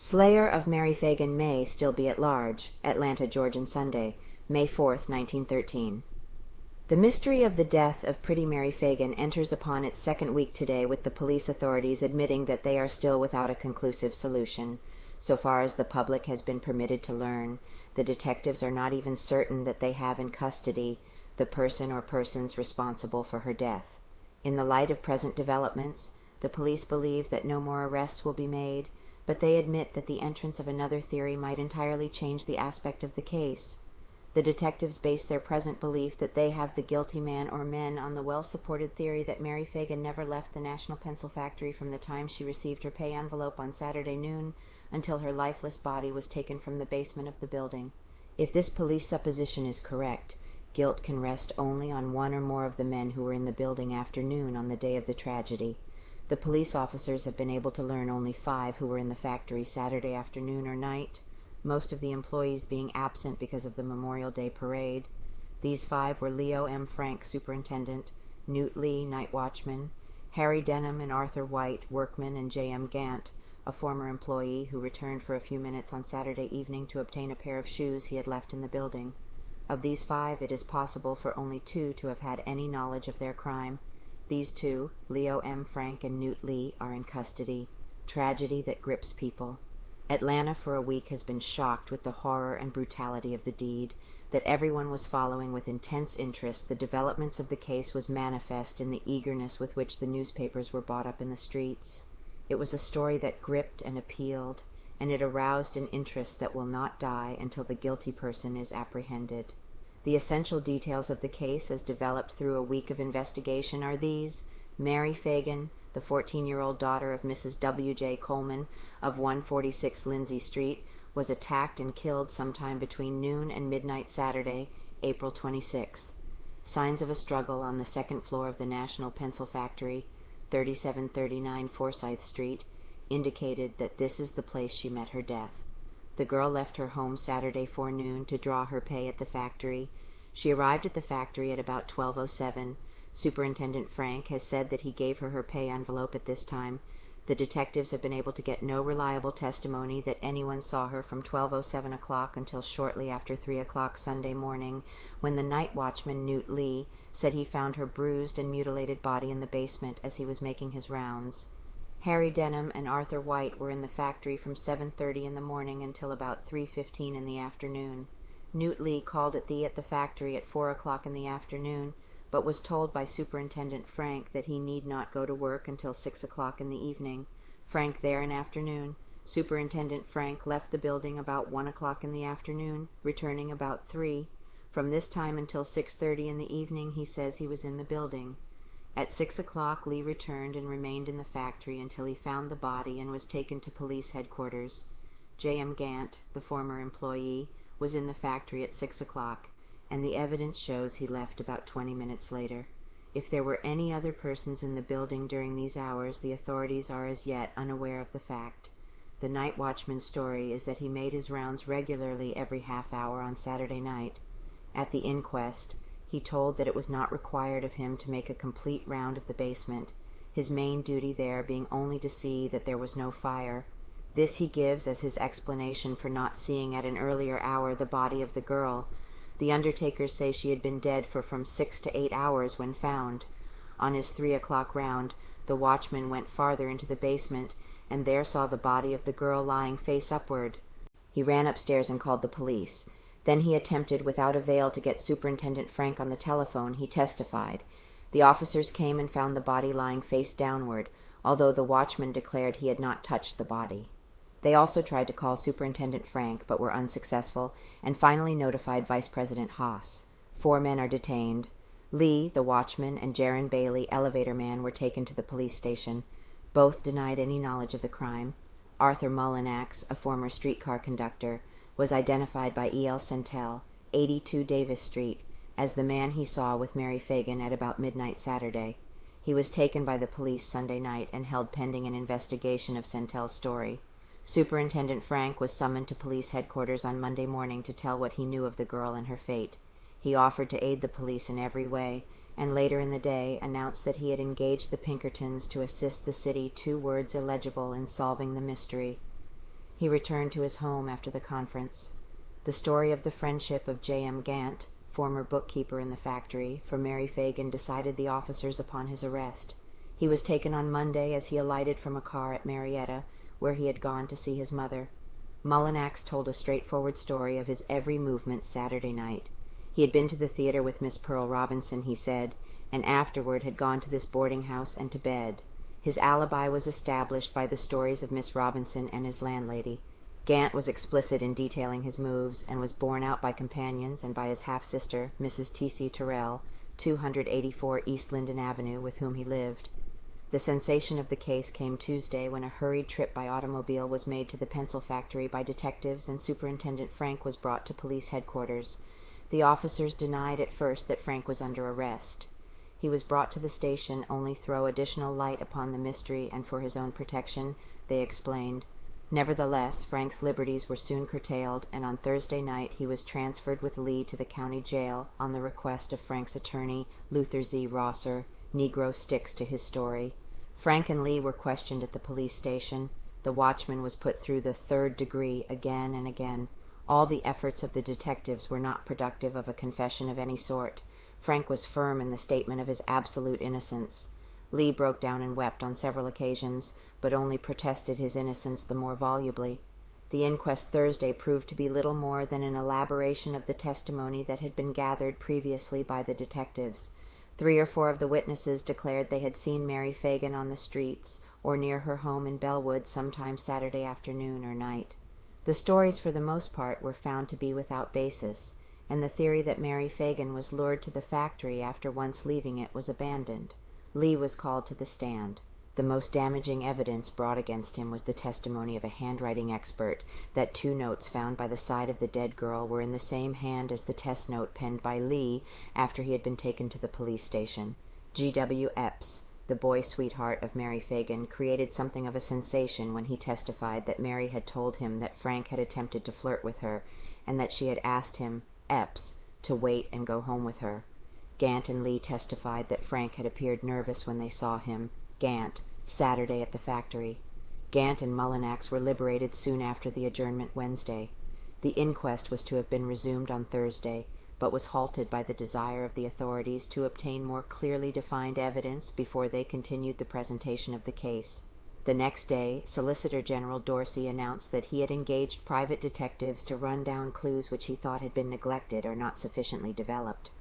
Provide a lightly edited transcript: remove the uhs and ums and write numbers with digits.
Slayer of Mary Phagan may still be at large. Atlanta, Georgian Sunday, May 4th, 1913. The mystery of the death of pretty Mary Phagan enters upon its second week today, with the police authorities admitting that they are still without a conclusive solution. So far as the public has been permitted to learn, the detectives are not even certain that they have in custody the person or persons responsible for her death. In the light of present developments, the police believe that no more arrests will be made, but they admit that the entrance of another theory might entirely change the aspect of the case. The detectives base their present belief that they have the guilty man or men on the well-supported theory that Mary Phagan never left the National Pencil Factory from the time she received her pay envelope on Saturday noon until her lifeless body was taken from the basement of the building. If this police supposition is correct, guilt can rest only on one or more of the men who were in the building after noon on the day of the tragedy. The police officers have been able to learn only 5 who were in the factory Saturday afternoon or night, most of the employees being absent because of the Memorial Day parade. These 5 were Leo M. Frank, superintendent; Newt Lee, night watchman; Harry Denham and Arthur White, workman; and J. M. Gant, a former employee who returned for a few minutes on Saturday evening to obtain a pair of shoes he had left in the building. Of these 5, it is possible for only 2 to have had any knowledge of their crime. These 2, Leo M. Frank and Newt Lee, are in custody. Tragedy that grips people. Atlanta for a week has been shocked with the horror and brutality of the deed. That everyone was following with intense interest the developments of the case was manifest in the eagerness with which the newspapers were bought up in the streets. It was a story that gripped and appealed, and it aroused an interest that will not die until the guilty person is apprehended. The essential details of the case as developed through a week of investigation are these: Mary Phagan, the 14-year-old daughter of Mrs. W.J. Coleman of 146 Lindsay Street, was attacked and killed sometime between noon and midnight Saturday, April 26th. Signs of a struggle on the second floor of the National Pencil Factory, 3739 Forsyth Street, indicated that this is the place she met her death. The girl left her home Saturday forenoon to draw her pay at the factory. She arrived at the factory at about 12:07. Superintendent Frank has said that he gave her her pay envelope at this time. The detectives have been able to get no reliable testimony that anyone saw her from 12:07 o'clock until shortly after 3 o'clock Sunday morning, when the night watchman, Newt Lee, said he found her bruised and mutilated body in the basement as he was making his rounds. Harry Denham and Arthur White were in the factory from 7:30 in the morning until about 3:15 in the afternoon. Newt Lee called at the factory at 4 o'clock in the afternoon, but was told by Superintendent Frank that he need not go to work until 6 o'clock in the evening. Frank there in afternoon. Superintendent Frank left the building about 1 o'clock in the afternoon, returning about 3. From this time until 6:30 in the evening he says he was in the building. At 6 o'clock Lee returned and remained in the factory until he found the body and was taken to police headquarters. J. M. Gant, the former employee, was in the factory at 6 o'clock, and the evidence shows he left about 20 minutes later. If there were any other persons in the building during these hours, the authorities are as yet unaware of the fact. The night watchman's story is that he made his rounds regularly every half hour on Saturday night. At the inquest, he told that it was not required of him to make a complete round of the basement, his main duty there being only to see that there was no fire. This he gives as his explanation for not seeing at an earlier hour the body of the girl. The undertakers say she had been dead for from 6 to 8 hours when found. On his 3 o'clock round, the watchman went farther into the basement, and there saw the body of the girl lying face upward. He ran upstairs and called the police. Then he attempted without avail to get Superintendent Frank on the telephone. He testified. The officers came and found the body lying face downward, although the watchman declared he had not touched the body. They also tried to call Superintendent Frank, but were unsuccessful, and finally notified Vice President Haas. 4 men are detained. Lee, the watchman, and Jaron Bailey, elevator man, were taken to the police station. Both denied any knowledge of the crime. Arthur Mullinax, a former streetcar conductor, was identified by E.L. Centel, 82 Davis Street, as the man he saw with Mary Phagan at about midnight Saturday. He was taken by the police Sunday night and held pending an investigation of Centel's story. Superintendent Frank was summoned to police headquarters on Monday morning to tell what he knew of the girl and her fate. He offered to aid the police in every way, and later in the day announced that he had engaged the Pinkertons to assist the city 2 words illegible in solving the mystery. He returned to his home after the conference. The story of the friendship of J.M. Gant, former bookkeeper in the factory, for Mary Phagan decided the officers upon his arrest. He was taken on Monday as he alighted from a car at Marietta, where he had gone to see his mother. Mullinax told a straightforward story of his every movement Saturday night. He had been to the theater with Miss Pearl Robinson, he said, and afterward had gone to this boarding house and to bed. His alibi was established by the stories of Miss Robinson and his landlady. Gant was explicit in detailing his moves, and was borne out by companions and by his half-sister, Mrs. T.C. Terrell, 284 East Linden Avenue, with whom he lived. The sensation of the case came Tuesday when a hurried trip by automobile was made to the pencil factory by detectives, and Superintendent Frank was brought to police headquarters. The officers denied at first that Frank was under arrest. He was brought to the station only throw additional light upon the mystery and for his own protection, they explained. Nevertheless, Frank's liberties were soon curtailed, and on Thursday night he was transferred with Lee to the county jail on the request of Frank's attorney, Luther Z. Rosser. Negro sticks to his story. Frank and Lee were questioned at the police station. The watchman was put through the 3rd degree again and again. All the efforts of the detectives were not productive of a confession of any sort. Frank was firm in the statement of his absolute innocence. Lee broke down and wept on several occasions, but only protested his innocence the more volubly. The inquest Thursday proved to be little more than an elaboration of the testimony that had been gathered previously by the detectives. 3 or 4 of the witnesses declared they had seen Mary Phagan on the streets or near her home in Bellwood sometime Saturday afternoon or night. The stories, for the most part, were found to be without basis, and the theory that Mary Phagan was lured to the factory after once leaving it was abandoned. Lee was called to the stand. The most damaging evidence brought against him was the testimony of a handwriting expert that 2 notes found by the side of the dead girl were in the same hand as the test note penned by Lee after he had been taken to the police station. G.W. Epps, the boy sweetheart of Mary Phagan, created something of a sensation when he testified that Mary had told him that Frank had attempted to flirt with her, and that she had asked him, Epps, to wait and go home with her. Gant and Lee testified that Frank had appeared nervous when they saw him, Gant, Saturday at the factory. Gant and Mullinax were liberated soon after the adjournment Wednesday. The inquest was to have been resumed on Thursday, but was halted by the desire of the authorities to obtain more clearly defined evidence before they continued the presentation of the case. The next day, Solicitor General Dorsey announced that he had engaged private detectives to run down clues which he thought had been neglected or not sufficiently developed.